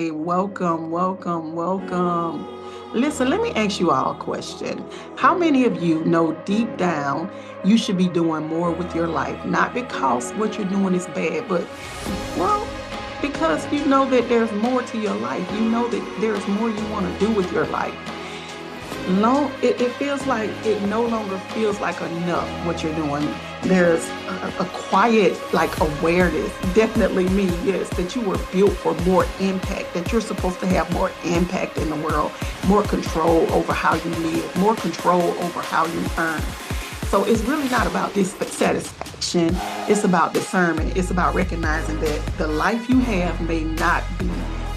Hey, welcome, welcome, welcome. Listen, let me ask you all a question. How many of you know deep down you should be doing more with your life? Not because what you're doing is bad, but, well, because you know that there's more to your life. You know that there's more you want to do with your life. It feels like it no longer feels like enough what you're doing. There's a quiet like awareness, definitely me, yes, that you were built for more impact, that you're supposed to have more impact in the world, more control over how you live, more control over how you earn. So it's really not about dissatisfaction. It's about discernment. It's about recognizing that the life you have may not be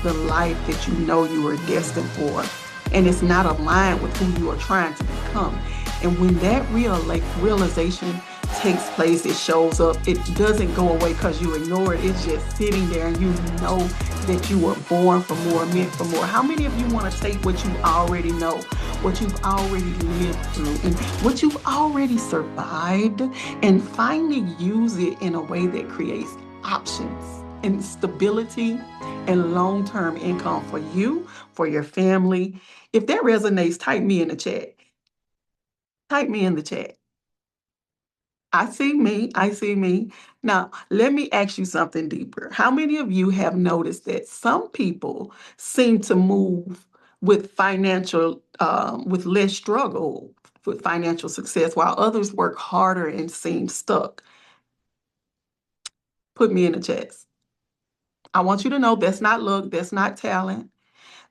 the life that you know you were destined for. And it's not aligned with who you are trying to become. And when that realization takes place, it shows up. It doesn't go away because you ignore it. It's just sitting there and you know that you were born for more, meant for more. How many of you want to take what you already know, what you've already lived through, and what you've already survived, and finally use it in a way that creates options and stability and long-term income for you, for your family? If that resonates, type me in the chat. Type me in the chat. I see me. I see me. Now, let me ask you something deeper. How many of you have noticed that some people seem to move with less struggle with financial success, while others work harder and seem stuck? Put me in the chat. I want you to know that's not luck, that's not talent.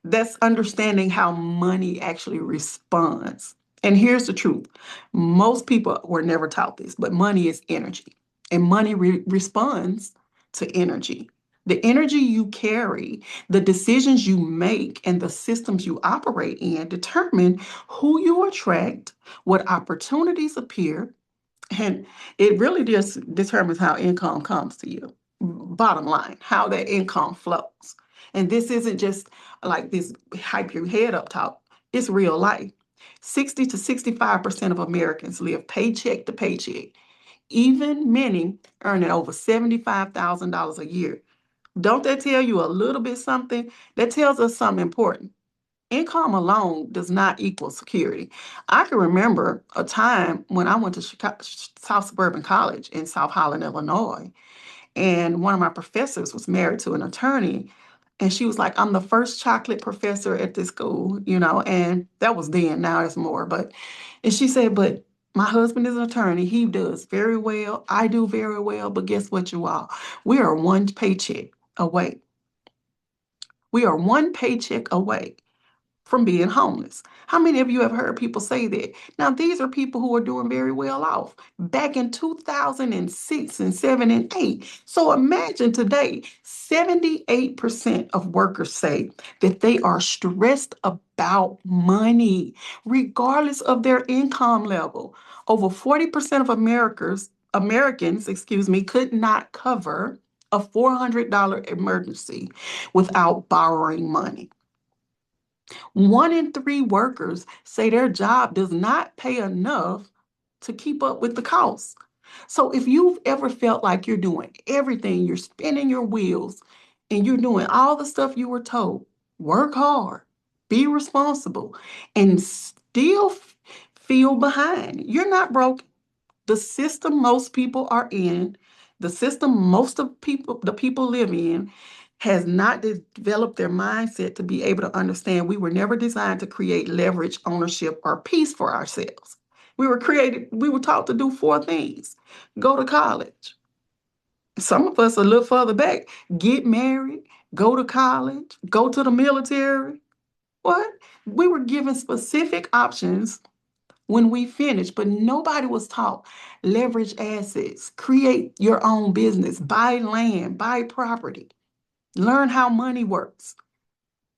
That's understanding how money actually responds. And here's the truth: most people were never taught this, but money is energy, and money responds to energy. The energy you carry, the decisions you make, and the systems you operate in determine who you attract, what opportunities appear, and it really just determines how income comes to you. Bottom line, how that income flows. And this isn't just like this hype your head up talk, it's real life. 60 to 65% of Americans live paycheck to paycheck, even many earning over $75,000 a year. Don't that tell you a little bit something? That tells us something important. Income alone does not equal security. I can remember a time when I went to South Suburban College in South Holland, Illinois, and one of my professors was married to an attorney. And she was like, I'm the first chocolate professor at this school, and that was then, now it's more. And she said, but my husband is an attorney. He does very well. I do very well. But guess what, you all? We are one paycheck away. We are one paycheck away from being homeless. How many of you have heard people say that? Now, these are people who are doing very well off back in 2006 and 7 and 8. So imagine today, 78% of workers say that they are stressed about money, regardless of their income level. Over 40% of Americans, could not cover a $400 emergency without borrowing money. 1 in 3 workers say their job does not pay enough to keep up with the costs. So if you've ever felt like you're doing everything, you're spinning your wheels, and you're doing all the stuff you were told, work hard, be responsible, and still feel behind, you're not broke. The system most people are in, the system most of people, the people live in, has not developed their mindset to be able to understand we were never designed to create leverage, ownership, or peace for ourselves. We were taught to do 4 things: go to college. Some of us a little further back, get married, go to college, go to the military. What? We were given specific options when we finished, but nobody was taught leverage assets, create your own business, buy land, buy property, learn how money works.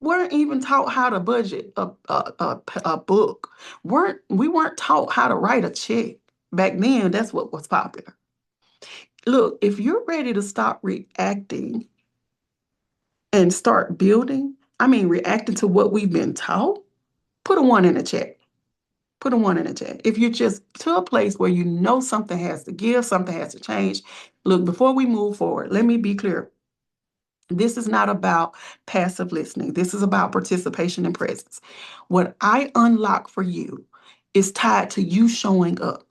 Weren't even taught how to budget a book. We weren't taught how to write a check. Back then, that's what was popular. Look, if you're ready to stop reacting and start building, I mean, reacting to what we've been taught, put a 1 in the chat. Put a 1 in the chat. If you're just to a place where you know something has to give, something has to change. Look, before we move forward, let me be clear. This is not about passive listening. This is about participation and presence. What I unlock for you is tied to you showing up.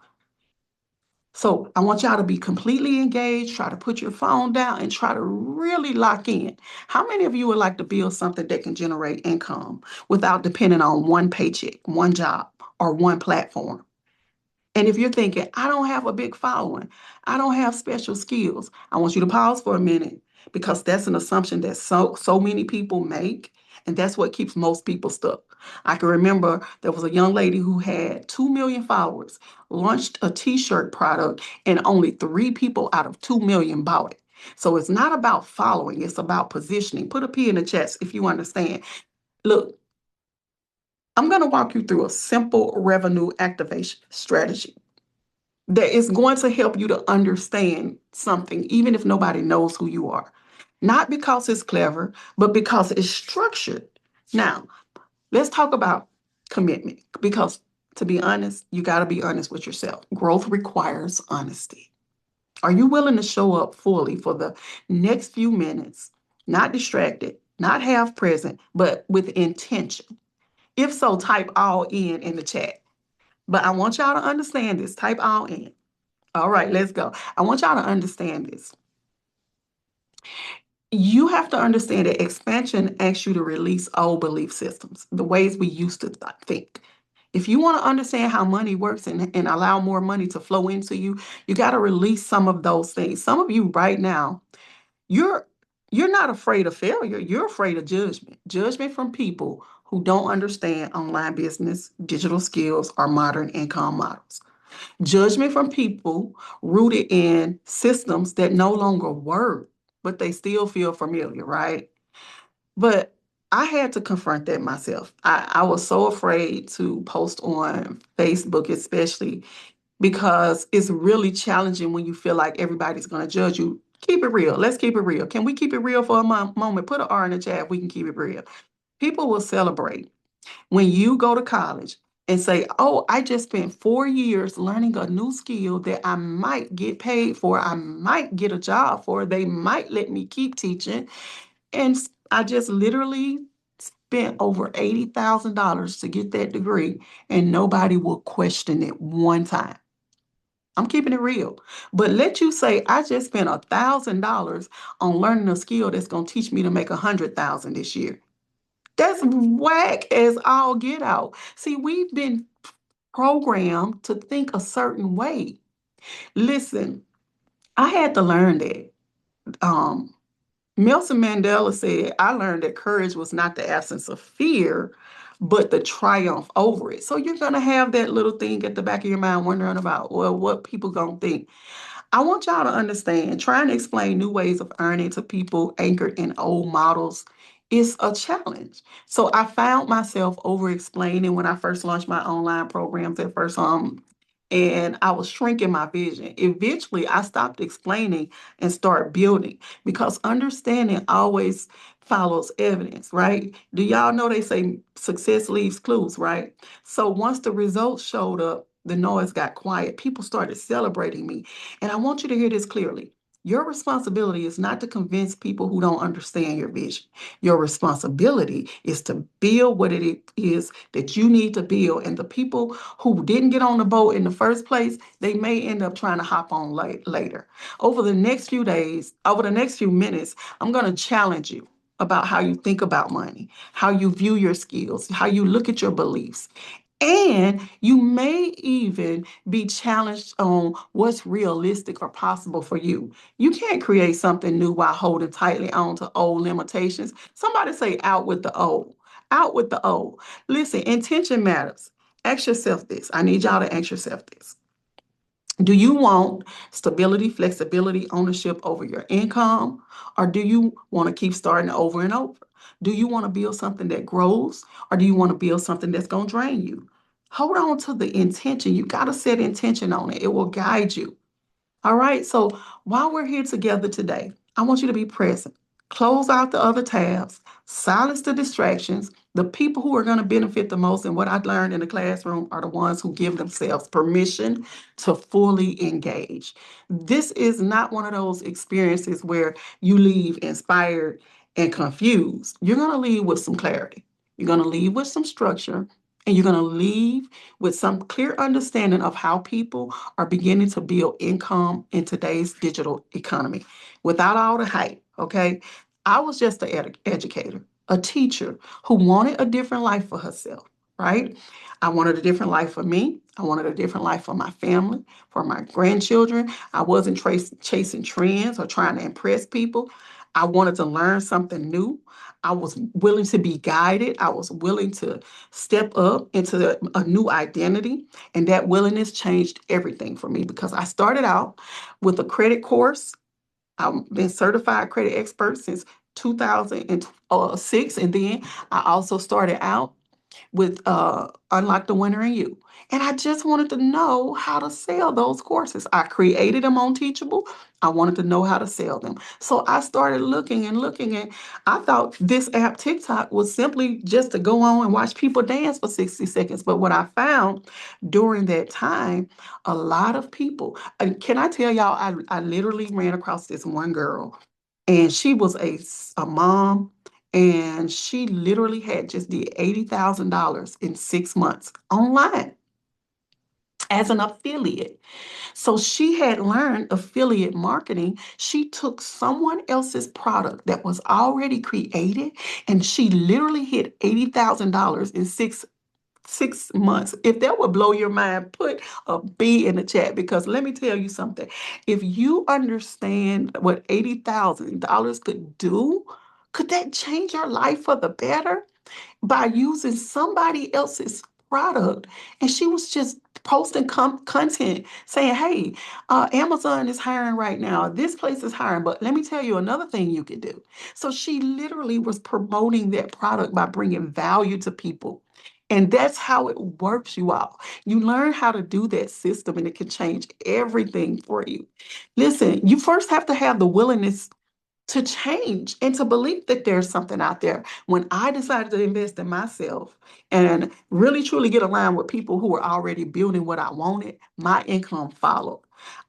So I want y'all to be completely engaged, try to put your phone down and try to really lock in. How many of you would like to build something that can generate income without depending on one paycheck, one job, or one platform? And if you're thinking, I don't have a big following, I don't have special skills, I want you to pause for a minute because that's an assumption that so many people make, and that's what keeps most people stuck. I can remember there was a young lady who had 2 million followers, launched a t-shirt product, and only 3 people out of 2 million bought it. So it's not about following, it's about positioning. Put a P in the chat if you understand. Look, I'm going to walk you through a simple revenue activation strategy that is going to help you to understand something, even if nobody knows who you are. Not because it's clever, but because it's structured. Now, let's talk about commitment because, to be honest, you got to be honest with yourself. Growth requires honesty. Are you willing to show up fully for the next few minutes, not distracted, not half present, but with intention? If so, type all in the chat. But I want y'all to understand this. Type all in. All right, let's go. I want y'all to understand this. You have to understand that expansion asks you to release old belief systems, the ways we used to think. If you want to understand how money works and allow more money to flow into you, you got to release some of those things. Some of you right now, you're you're not afraid of failure. You're afraid of judgment. Judgment from people who don't understand online business, digital skills, or modern income models. Judgment from people rooted in systems that no longer work, but they still feel familiar, right? But I had to confront that myself. I was so afraid to post on Facebook, especially because it's really challenging when you feel like everybody's going to judge you. Keep it real. Let's keep it real. Can we keep it real for a moment? Put an R in the chat if we can keep it real. People will celebrate when you go to college and say, oh, I just spent 4 years learning a new skill that I might get paid for, I might get a job for, they might let me keep teaching. And I just literally spent over $80,000 to get that degree, and nobody will question it one time. I'm keeping it real. But let you say, I just spent $1,000 on learning a skill that's going to teach me to make 100,000 this year. That's whack as all get out. See, we've been programmed to think a certain way. Listen, I had to learn that. Um, Nelson Mandela said, I learned that courage was not the absence of fear, but the triumph over it. So you're going to have that little thing at the back of your mind wondering about, well, what people going to think. I want y'all to understand, trying to explain new ways of earning to people anchored in old models is a challenge. So I found myself over explaining when I first launched my online programs at first, and I was shrinking my vision. Eventually, I stopped explaining and started building because understanding always follows evidence, right? Do y'all know they say success leaves clues, right? So once the results showed up, the noise got quiet. People started celebrating me. And I want you to hear this clearly. Your responsibility is not to convince people who don't understand your vision. Your responsibility is to build what it is that you need to build. And the people who didn't get on the boat in the first place, they may end up trying to hop on later. Over the next few days, over the next few minutes, I'm going to challenge you about how you think about money, how you view your skills, how you look at your beliefs. And you may even be challenged on what's realistic or possible for you. You can't create something new while holding tightly on to old limitations. Somebody say, out with the old. Out with the old. Listen, intention matters. Ask yourself this. I need y'all to ask yourself this. Do you want stability, flexibility, ownership over your income? Or do you want to keep starting over and over? Do you want to build something that grows? Or do you want to build something that's going to drain you? Hold on to the intention. You got to set intention on it, it will guide you. All right. So while we're here together today, I want you to be present. close out the other tabs, silence the distractions. The people who are going to benefit the most, and what I learned in the classroom, are the ones who give themselves permission to fully engage. This is not one of those experiences where you leave inspired and confused. You're going to leave with some clarity. You're going to leave with some structure, and you're going to leave with some clear understanding of how people are beginning to build income in today's digital economy without all the hype. Okay. I was just an educator, a teacher who wanted a different life for herself, right? I wanted a different life for me. I wanted a different life for my family, for my grandchildren. I wasn't chasing trends or trying to impress people. I wanted to learn something new. I was willing to be guided. I was willing to step up into a new identity. And that willingness changed everything for me because I started out with a credit course. I've been certified credit expert since 2006. And then I also started out with Unlock the Winner in You. And I just wanted to know how to sell those courses. I created them on Teachable. I wanted to know how to sell them. So I started looking and looking, and I thought this app TikTok was simply just to go on and watch people dance for 60 seconds. But what I found during that time, a lot of people, and can I tell y'all, I literally ran across this one girl, and she was a mom, and she literally had just did $80,000 in 6 months online as an affiliate. So she had learned affiliate marketing. She took someone else's product that was already created, and she literally hit $80,000 in 6 months. If that would blow your mind, put a B in the chat, because let me tell you something. If you understand what $80,000 could do, could that change your life for the better? By using somebody else's product. And she was just posting content saying, hey, Amazon is hiring right now. This place is hiring. But let me tell you another thing you could do. So she literally was promoting that product by bringing value to people. And that's how it works, you all. You learn how to do that system, and it can change everything for you. Listen, you first have to have the willingness to change and to believe that there's something out there. When I decided to invest in myself and really truly get aligned with people who were already building what I wanted, my income followed.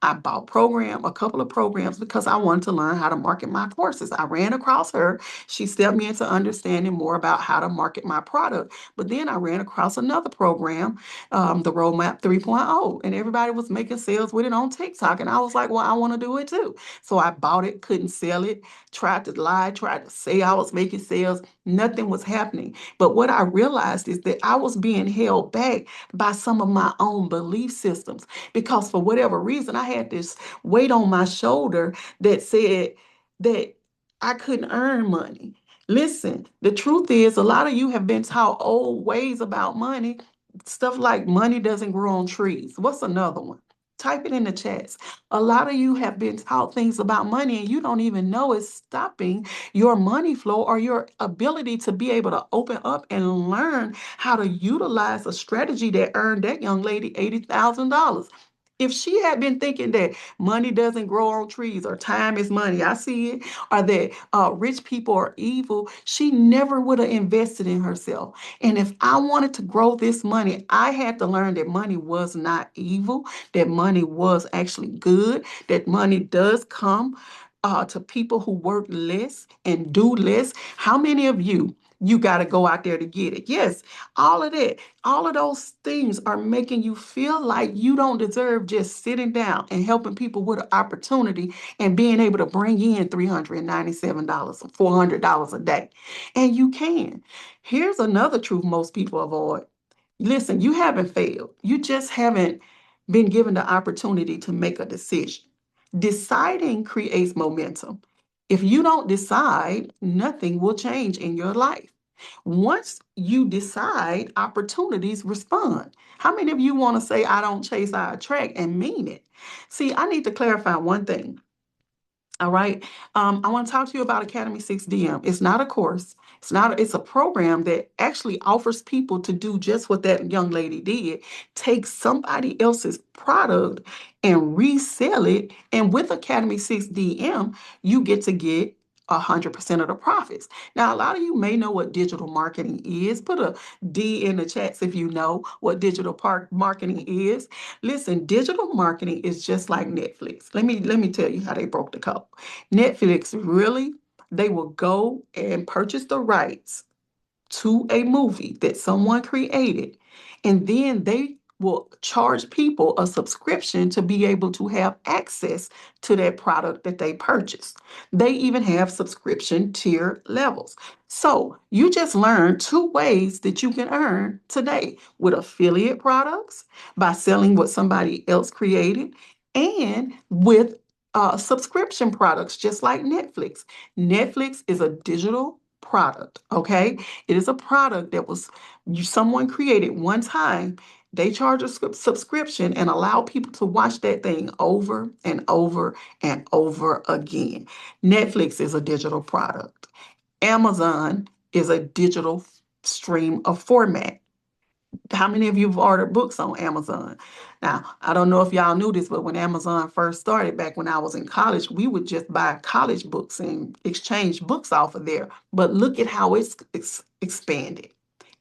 I bought a couple of programs, because I wanted to learn how to market my courses. I ran across her. She stepped me into understanding more about how to market my product. But then I ran across another program, the Roadmap 3.0, and everybody was making sales with it on TikTok. And I was like, well, I want to do it too. So I bought it, couldn't sell it, tried to lie, tried to say I was making sales. Nothing was happening. But what I realized is that I was being held back by some of my own belief systems, because for whatever reason, I had this weight on my shoulder that said that I couldn't earn money. Listen, the truth is, a lot of you have been taught old ways about money, stuff like money doesn't grow on trees. What's another one? Type it in the chats. A lot of you have been taught things about money, and you don't even know it's stopping your money flow or your ability to be able to open up and learn how to utilize a strategy that earned that young lady $80,000. If she had been thinking that money doesn't grow on trees, or time is money, I see it, or that rich people are evil, she never would have invested in herself. And if I wanted to grow this money, I had to learn that money was not evil, that money was actually good, that money does come to people who work less and do less. How many of you got to go out there to get it? Yes, all of that, all of those things are making you feel like you don't deserve just sitting down and helping people with an opportunity and being able to bring in $397 or $400 a day. And you can. Here's another truth most people avoid. Listen, you haven't failed. You just haven't been given the opportunity to make a decision. Deciding creates momentum. If you don't decide, nothing will change in your life. Once you decide, opportunities respond. How many of you want to say, I don't chase, I attract, and mean it? See, I need to clarify one thing. All right. I want to talk to you about Academy 6DM. It's not a course. It's a program that actually offers people to do just what that young lady did. Take somebody else's product and resell it. And with Academy 6DM, you get to get 100% of the profits. Now, a lot of you may know what digital marketing is. Put a D in the chats if you know what digital marketing is. Listen, digital marketing is just like Netflix. Let me tell you how they broke the code. Netflix really, they will go and purchase the rights to a movie that someone created, and then they will charge people a subscription to be able to have access to that product that they purchased. They even have subscription tier levels. So you just learned two ways that you can earn today with affiliate products by selling what somebody else created, and with subscription products just like Netflix. Netflix is a digital product, okay? It is a product that was someone created one time. They charge a subscription and allow people to watch that thing over and over and over again. Netflix is a digital product. Amazon is a digital stream of format. How many of you have ordered books on Amazon? Now, I don't know if y'all knew this, but when Amazon first started back when I was in college, we would just buy college books and exchange books off of there. But look at how it's expanded.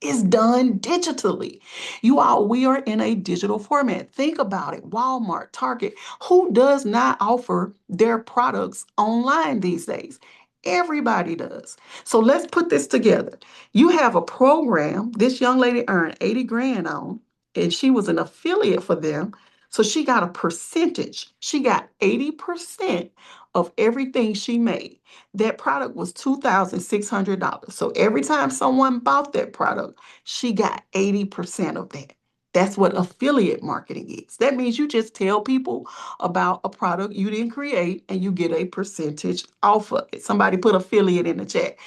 It's done digitally. You all, we are in a digital format. Think about it. Walmart, Target, who does not offer their products online these days? Everybody does. So let's put this together. You have a program this young lady earned 80 grand on, and she was an affiliate for them. So she got a percentage. She got 80% of everything she made. That product was $2,600. So every time someone bought that product, she got 80% of that. That's what affiliate marketing is. That means you just tell people about a product you didn't create and you get a percentage off of it. Somebody put affiliate in the chat.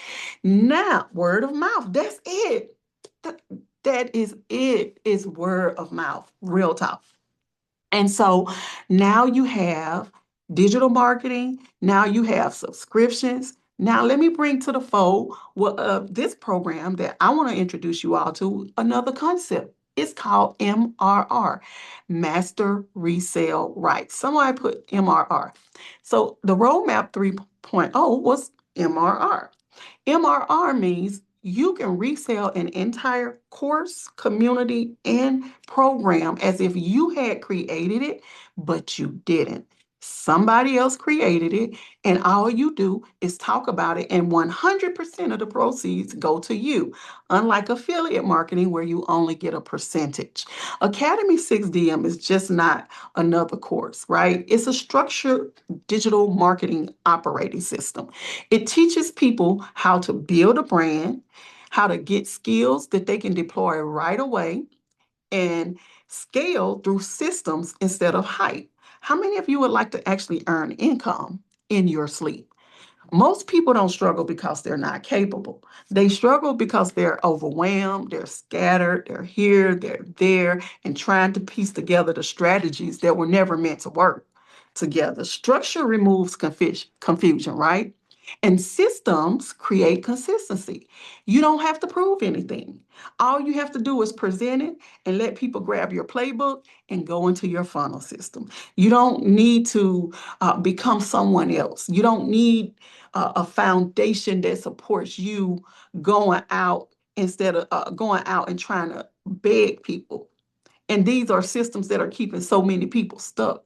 Now, word of mouth, that's it. That, that is it, is word of mouth, real talk. And so now you have digital marketing, now you have subscriptions. Now, let me bring to the fold this program that I want to introduce you all to another concept. It's called MRR, Master Resale Rights. Somebody put MRR. So the Roadmap 3.0 was MRR. MRR means you can resell an entire course, community, and program as if you had created it, but you didn't. Somebody else created it, and all you do is talk about it, and 100% of the proceeds go to you, unlike affiliate marketing where you only get a percentage. Academy 6DM is just not another course, right? It's a structured digital marketing operating system. It teaches people how to build a brand, how to get skills that they can deploy right away, and scale through systems instead of hype. How many of you would like to actually earn income in your sleep? Most people don't struggle because they're not capable. They struggle because they're overwhelmed, they're scattered, they're here, they're there, and trying to piece together the strategies that were never meant to work together. Structure removes confusion, right? And systems create consistency. You don't have to prove anything. All you have to do is present it and let people grab your playbook and go into your funnel system. You don't need to become someone else. You don't need a foundation that supports you going out instead of going out and trying to beg people. And these are systems that are keeping so many people stuck.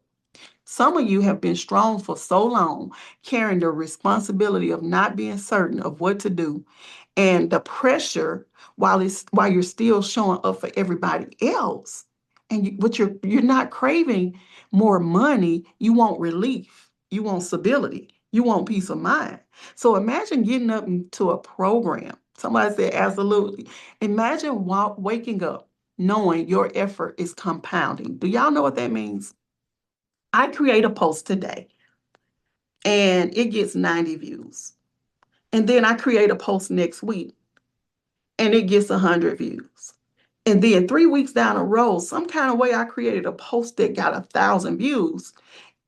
Some of you have been strong for so long, carrying the responsibility of not being certain of what to do and the pressure while you're still showing up for everybody else. And but you're not craving more money. You want relief. You want stability. You want peace of mind. So imagine getting up into a program. Somebody said, absolutely. Imagine waking up knowing your effort is compounding. Do y'all know what that means? I create a post today and it gets 90 views. And then I create a post next week and it gets 100 views. And then 3 weeks down the road, some kind of way I created a post that got 1,000 views.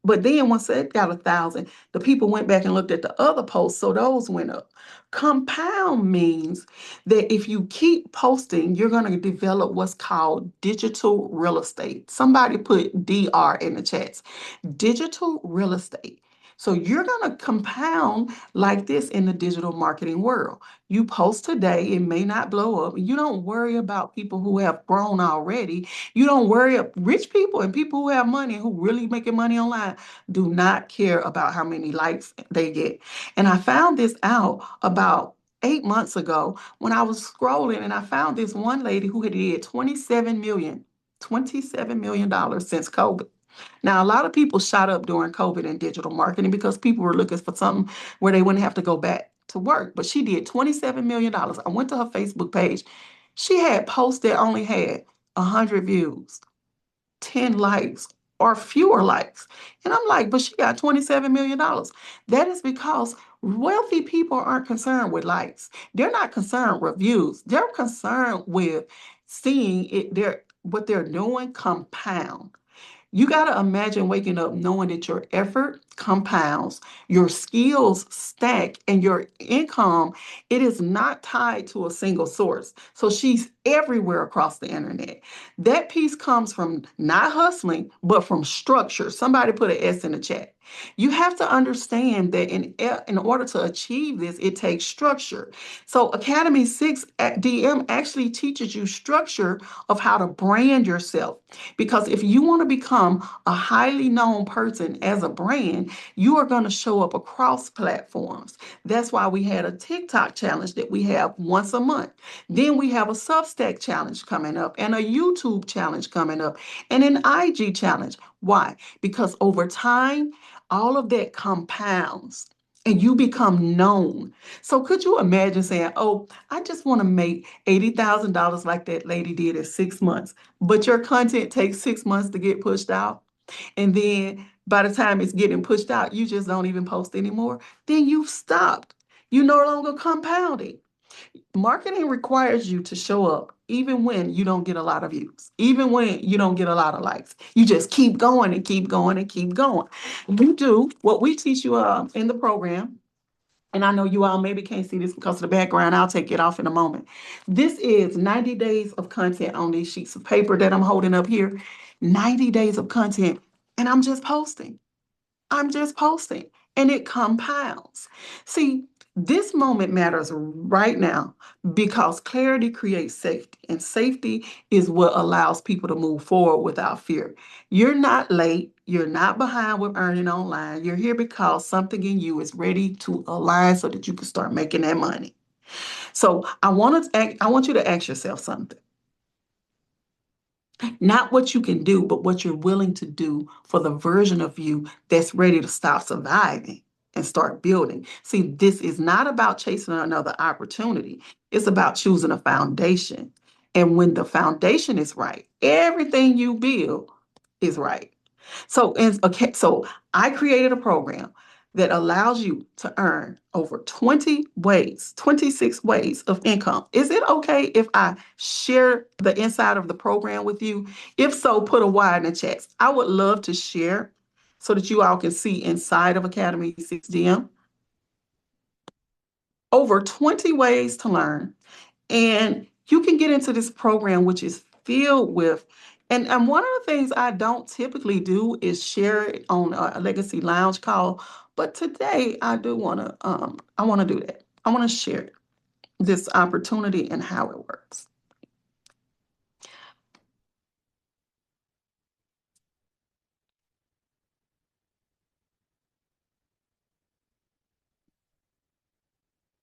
But then once it got 1,000, the people went back and looked at the other posts, so those went up. Compound means that if you keep posting, you're going to develop what's called digital real estate. Somebody put DR in the chats. Digital real estate. So you're going to compound like this in the digital marketing world. You post today, it may not blow up. You don't worry about people who have grown already. You don't worry about rich people and people who have money, who really making money online, do not care about how many likes they get. And I found this out about 8 months ago when I was scrolling and I found this one lady who had did $27 million since COVID. Now, a lot of people shot up during COVID in digital marketing because people were looking for something where they wouldn't have to go back to work. But she did $27 million. I went to her Facebook page. She had posts that only had 100 views, 10 likes, or fewer likes. And I'm like, but she got $27 million. That is because wealthy people aren't concerned with likes. They're not concerned with reviews. They're concerned with seeing it, what they're doing compound. You got to imagine waking up knowing that your effort compounds, your skills stack, and your income, it is not tied to a single source. So she's everywhere across the internet. That piece comes from not hustling, but from structure. Somebody put an S in the chat. You have to understand that in order to achieve this, it takes structure. So Academy 6 at DM actually teaches you structure of how to brand yourself. Because if you want to become a highly known person as a brand, you are going to show up across platforms. That's why we had a TikTok challenge that we have once a month. Then we have a Substack challenge coming up and a YouTube challenge coming up and an IG challenge. Why? Because over time, all of that compounds and you become known. So could you imagine saying, oh, I just want to make $80,000 like that lady did in 6 months, but your content takes 6 months to get pushed out. And then by the time it's getting pushed out, you just don't even post anymore. Then you've stopped. You no longer compounding. Marketing requires you to show up even when you don't get a lot of views, even when you don't get a lot of likes. You just keep going and keep going and keep going. You do what we teach you in the program. And I know you all maybe can't see this because of the background. I'll take it off in a moment. This is 90 days of content on these sheets of paper that I'm holding up here. 90 days of content. And I'm just posting. I'm just posting. And it compounds. See, this moment matters right now because clarity creates safety, and safety is what allows people to move forward without fear. You're not late. You're not behind with earning online. You're here because something in you is ready to align so that you can start making that money. So I want you to ask yourself something. Not what you can do, but what you're willing to do for the version of you that's ready to stop surviving and start building. See, this is not about chasing another opportunity. It's about choosing a foundation. And when the foundation is right, everything you build is right. So I created a program that allows you to earn over 20 ways, 26 ways of income. Is it okay if I share the inside of the program with you? If so, put a Y in the chat. I would love to share so that you all can see inside of Academy 6DM over 20 ways to learn, and you can get into this program, which is filled with, and one of the things I don't typically do is share it on a Legacy Lounge call. But today I want to do that. I want to share this opportunity and how it works.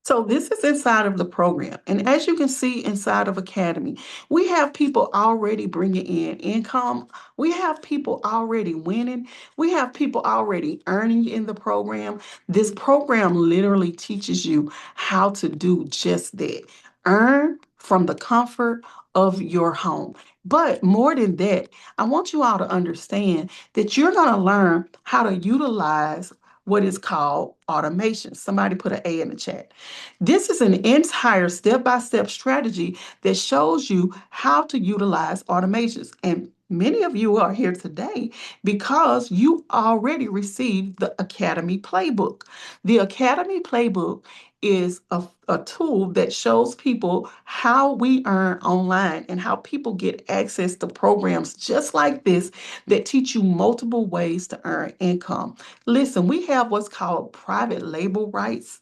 So this is inside of the program. And as you can see inside of Academy, we have people already bringing in income. We have people already winning. We have people already earning in the program. This program literally teaches you how to do just that. Earn from the comfort of your home. But more than that, I want you all to understand that you're going to learn how to utilize what is called automation. Somebody put an A in the chat. This is an entire step-by-step strategy that shows you how to utilize automations. And Many of you are here today because you already received the Academy Playbook. The Academy Playbook is a tool that shows people how we earn online and how people get access to programs just like this that teach you multiple ways to earn income. Listen, we have what's called private label rights.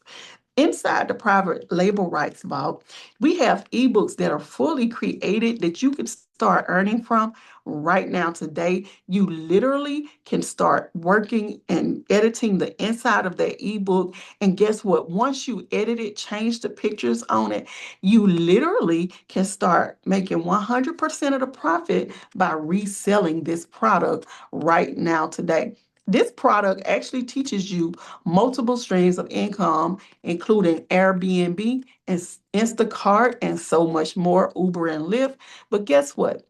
Inside the private label rights vault, we have ebooks that are fully created that you can start earning from right now today. You literally can start working and editing the inside of that ebook. And guess what? Once you edit it, change the pictures on it, you literally can start making 100% of the profit by reselling this product right now today. This product actually teaches you multiple streams of income including Airbnb and Instacart and so much more, Uber and Lyft. But guess what?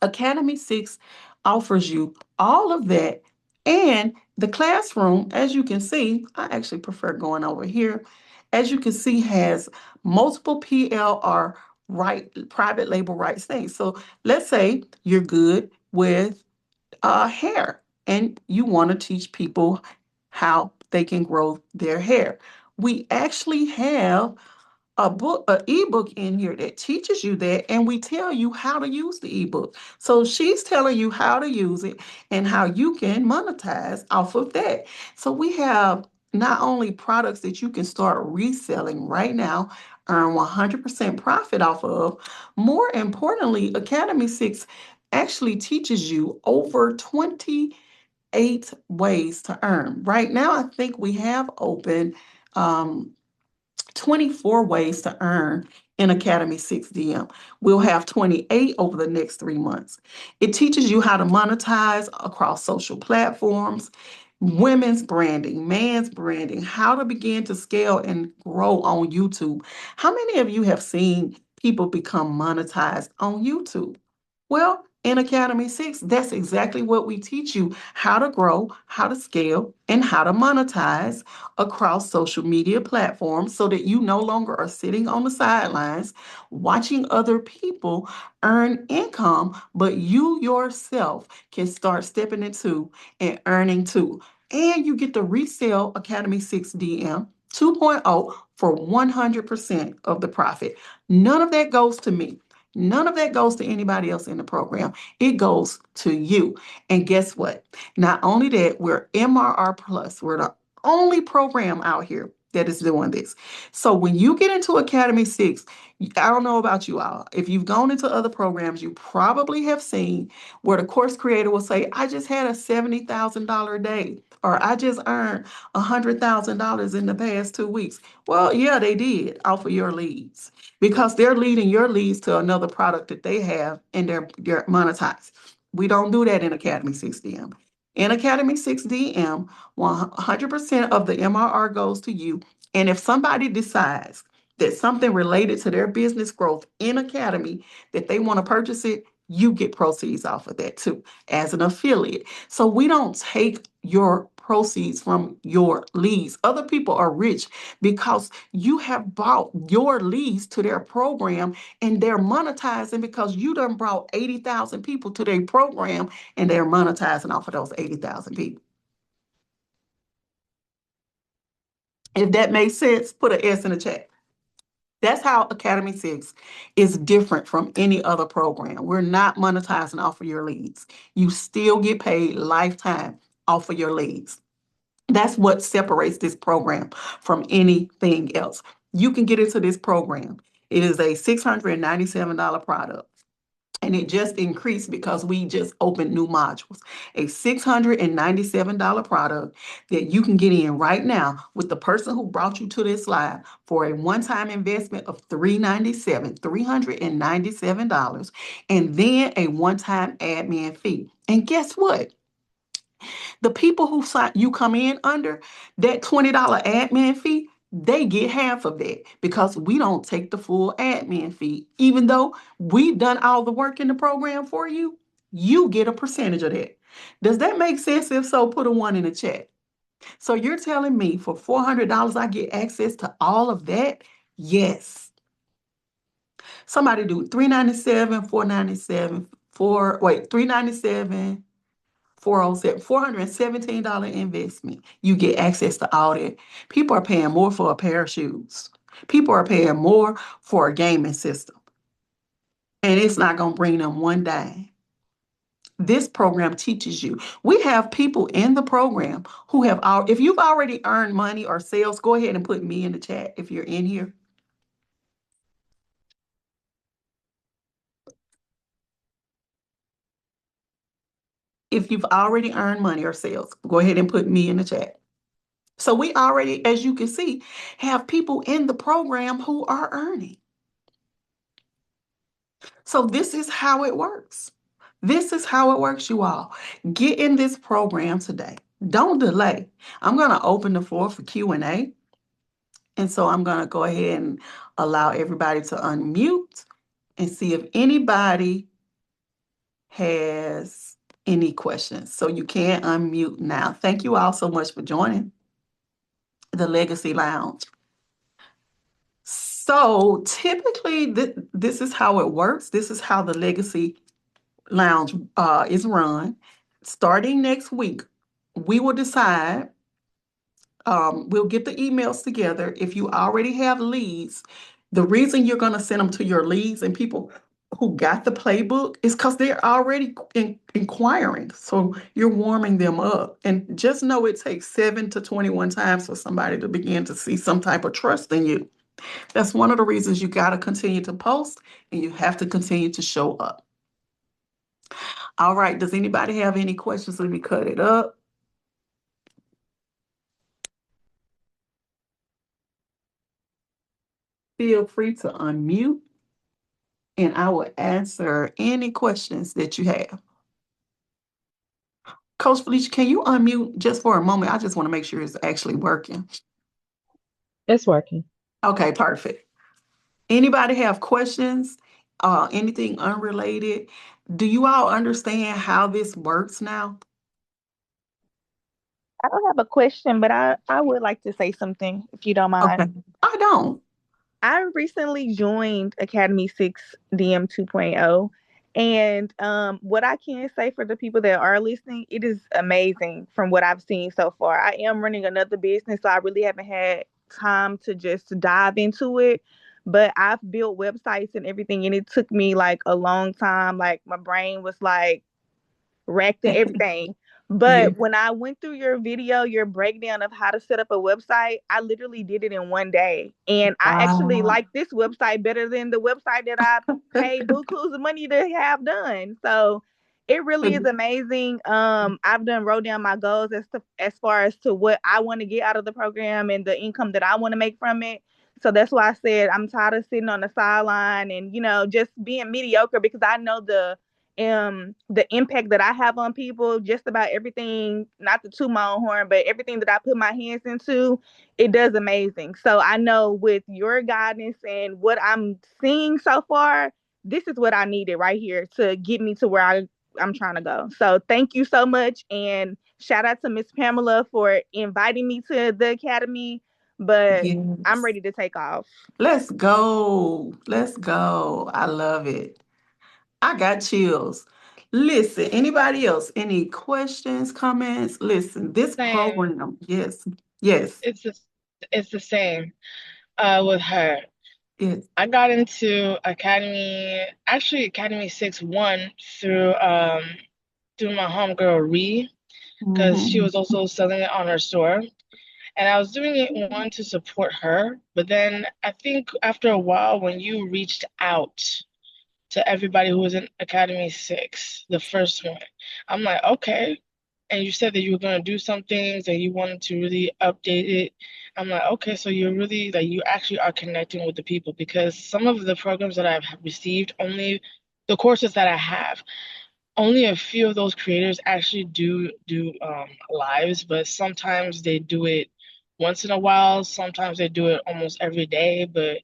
Academy 6 offers you all of that. And the classroom, as you can see, I actually prefer going over here. As you can see, has multiple PLR private label rights things. So let's say you're good with hair and you want to teach people how they can grow their hair. We actually have an ebook in here that teaches you that, and we tell you how to use the ebook. So she's telling you how to use it and how you can monetize off of that. So we have not only products that you can start reselling right now, earn 100% profit off of. More importantly, Academy 6 actually teaches you over 28 ways to earn. Right now, I think we have open um, 24 ways to earn in Academy 6DM. We'll have 28 over the next 3 months. It teaches you how to monetize across social platforms, women's branding, man's branding, how to begin to scale and grow on YouTube. How many of you have seen people become monetized on YouTube? Well, in Academy 6, that's exactly what we teach you: how to grow, how to scale, and how to monetize across social media platforms so that you no longer are sitting on the sidelines watching other people earn income, but you yourself can start stepping into and earning too. And you get to resell Academy 6 DM 2.0 for 100% of the profit. None of that goes to me. None of that goes to anybody else in the program. It goes to you. And guess what? Not only that, we're MRR Plus. We're the only program out here that is doing this. So when you get into Academy 6, I don't know about you all. If you've gone into other programs, you probably have seen where the course creator will say, I just had a $70,000 day, or I just earned $100,000 in the past 2 weeks. Well, yeah, they did off of your leads because they're leading your leads to another product that they have and they're monetized. We don't do that in Academy 6DM. In Academy 6DM, 100% of the MRR goes to you. And if somebody decides that something related to their business growth in Academy that they want to purchase it, you get proceeds off of that too as an affiliate. So we don't take your proceeds from your leads. Other people are rich because you have brought your leads to their program and they're monetizing because you done brought 80,000 people to their program and they're monetizing off of those 80,000 people. If that makes sense, put an S in the chat. That's how Academy 6 is different from any other program. We're not monetizing off of your leads. You still get paid lifetime off of your leads. That's what separates this program from anything else. You can get into this program. It is a $697 product. And it just increased because we just opened new modules. A $697 product that you can get in right now with the person who brought you to this live for a one-time investment of $397, and then a one-time admin fee. And guess what? The people who you come in under that $20 admin fee, they get half of that because we don't take the full admin fee. Even though we've done all the work in the program for you, you get a percentage of that. Does that make sense? If so, put a 1 in the chat. So you're telling me for $400 I get access to all of that? Yes. Somebody do 397, 497, $397, 407, $417 investment. You get access to audit. People are paying more for a pair of shoes. People are paying more for a gaming system. And it's not gonna bring them one dime. This program teaches you. We have people in the program who have if you've already earned money or sales, go ahead and put me in the chat if you're in here. If you've already earned money or sales, go ahead and put me in the chat. So we already, as you can see, have people in the program who are earning. So this is how it works. This is how it works, you all. Get in this program today. Don't delay. I'm going to open the floor for Q&A. And so I'm going to go ahead and allow everybody to unmute and see if anybody has any questions. So you can unmute now. Thank you all so much for joining the Legacy Lounge. So typically, this is how it works. This is how the Legacy Lounge is run. Starting next week, we will decide. We'll get the emails together. If you already have leads, the reason you're going to send them to your leads and people who got the playbook is because they're already inquiring. So you're warming them up. And just know it takes 7 to 21 times for somebody to begin to see some type of trust in you. That's one of the reasons you got to continue to post and you have to continue to show up. All right. Does anybody have any questions? Let me cut it up. Feel free to unmute and I will answer any questions that you have. Coach Felicia, can you unmute just for a moment? I just want to make sure it's actually working. It's working. Okay, perfect. Anybody have questions? Anything unrelated? Do you all understand how this works now? I don't have a question, but I would like to say something if you don't mind. Okay. I don't. I recently joined Academy 6 DM 2.0. And what I can say for the people that are listening, it is amazing from what I've seen so far. I am running another business, so I really haven't had time to just dive into it. But I've built websites and everything, and it took me like a long time. Like my brain was like, wrecked and everything. Yeah. But when I went through your video, your breakdown of how to set up a website, I literally did it in one day. And I actually Wow. like this website better than the website that I paid bukus of money to have done. So it really is amazing. I've done wrote down my goals as far as to what I want to get out of the program and the income that I want to make from it. So that's why I said I'm tired of sitting on the sideline and just being mediocre because I know the impact that I have on people, just about everything, not to toot my own horn, but everything that I put my hands into, it does amazing. So I know with your guidance and what I'm seeing so far, this is what I needed right here to get me to where I'm trying to go. So thank you so much. And shout out to Miss Pamela for inviting me to the academy. But I'm Yes. ready to take off. Let's go. Let's go. I love it. I got chills. Listen, anybody else? Any questions, comments? Listen, this Same. program, yes, yes, It's the it's the same with her. yes. I got into Academy 6 1 through my homegirl Ree, because she Mhm. was also selling it on her store. And I was doing it one to support her, but then I think after a while when you reached out to everybody who was in Academy 6, the first one, I'm like, okay. And you said that you were going to do some things and you wanted to really update it. I'm like, okay, so you're really like, you actually are connecting with the people, because some of the programs that I've received, only the courses that I have, only a few of those creators actually do lives, but sometimes they do it once in a while, sometimes they do it almost every day. But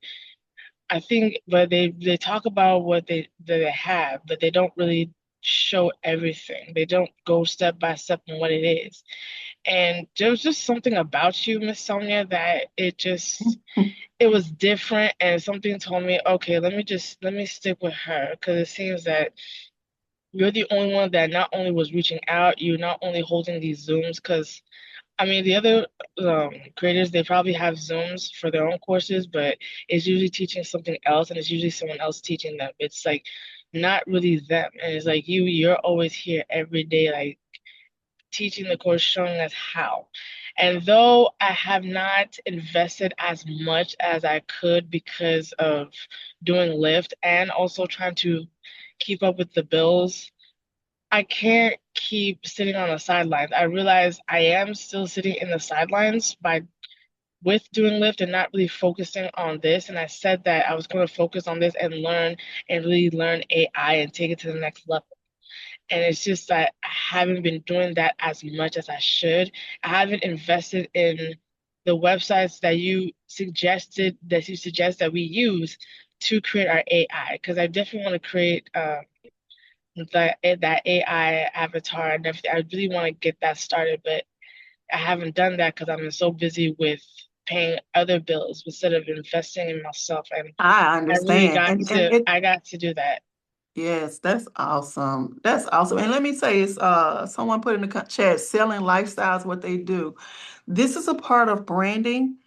I think, but they talk about what they have, but they don't really show everything. They don't go step by step on what it is. And there was just something about you, Miss Sonya, that it was different, and something told me, okay, let me stick with her, because it seems that you're the only one that not only was reaching out, you're not only holding these Zooms, because I mean, the other creators, they probably have Zooms for their own courses, but it's usually teaching something else, and it's usually someone else teaching them. It's like not really them. And it's like you're always here every day, like teaching the course, showing us how. And though I have not invested as much as I could because of doing Lyft and also trying to keep up with the bills, I can't keep sitting on the sidelines. I realize I am still sitting in the sidelines by with doing Lyft and not really focusing on this. And I said that I was going to focus on this and learn and really learn AI and take it to the next level. And it's just that I haven't been doing that as much as I should. I haven't invested in the websites that you suggest that we use to create our AI, because I definitely want to create that AI avatar and everything. I really want to get that started, but I haven't done that because I've been so busy with paying other bills instead of investing in myself. And I I really understand. And it I got to do that. yes, that's awesome. That's awesome. And let me say, it's someone put in the chat, selling lifestyles, what they do. This is a part of branding,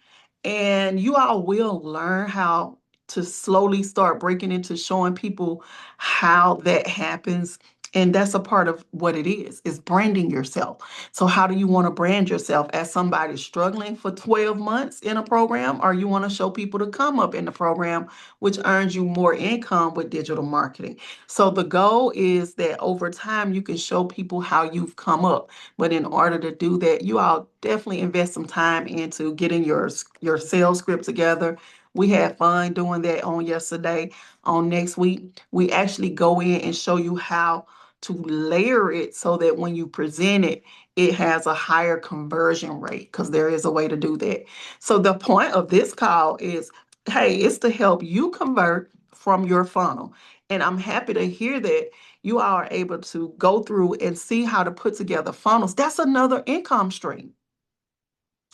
and you all will learn how to slowly start breaking into showing people how that happens. And that's a part of what it is branding yourself. So how do you want to brand yourself as somebody struggling for 12 months in a program, or you want to show people to come up in the program, which earns you more income with digital marketing? So the goal is that over time you can show people how you've come up. But in order to do that, you all definitely invest some time into getting your sales script together. We had fun doing that on yesterday. On next week, we actually go in and show you how to layer it so that when you present it, it has a higher conversion rate, because there is a way to do that. So the point of this call is, hey, it's to help you convert from your funnel. And I'm happy to hear that you are able to go through and see how to put together funnels. That's another income stream.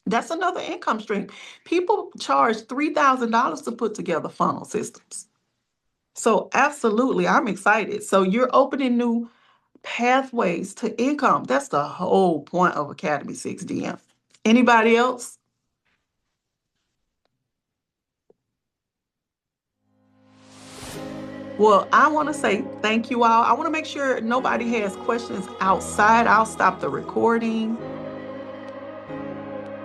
That's another income stream. People charge $3,000 to put together funnel systems. So, absolutely, I'm excited. So, you're opening new pathways to income. That's the whole point of Academy 6DM. Anybody else? Well, I want to say thank you all. I want to make sure nobody has questions outside. I'll stop the recording.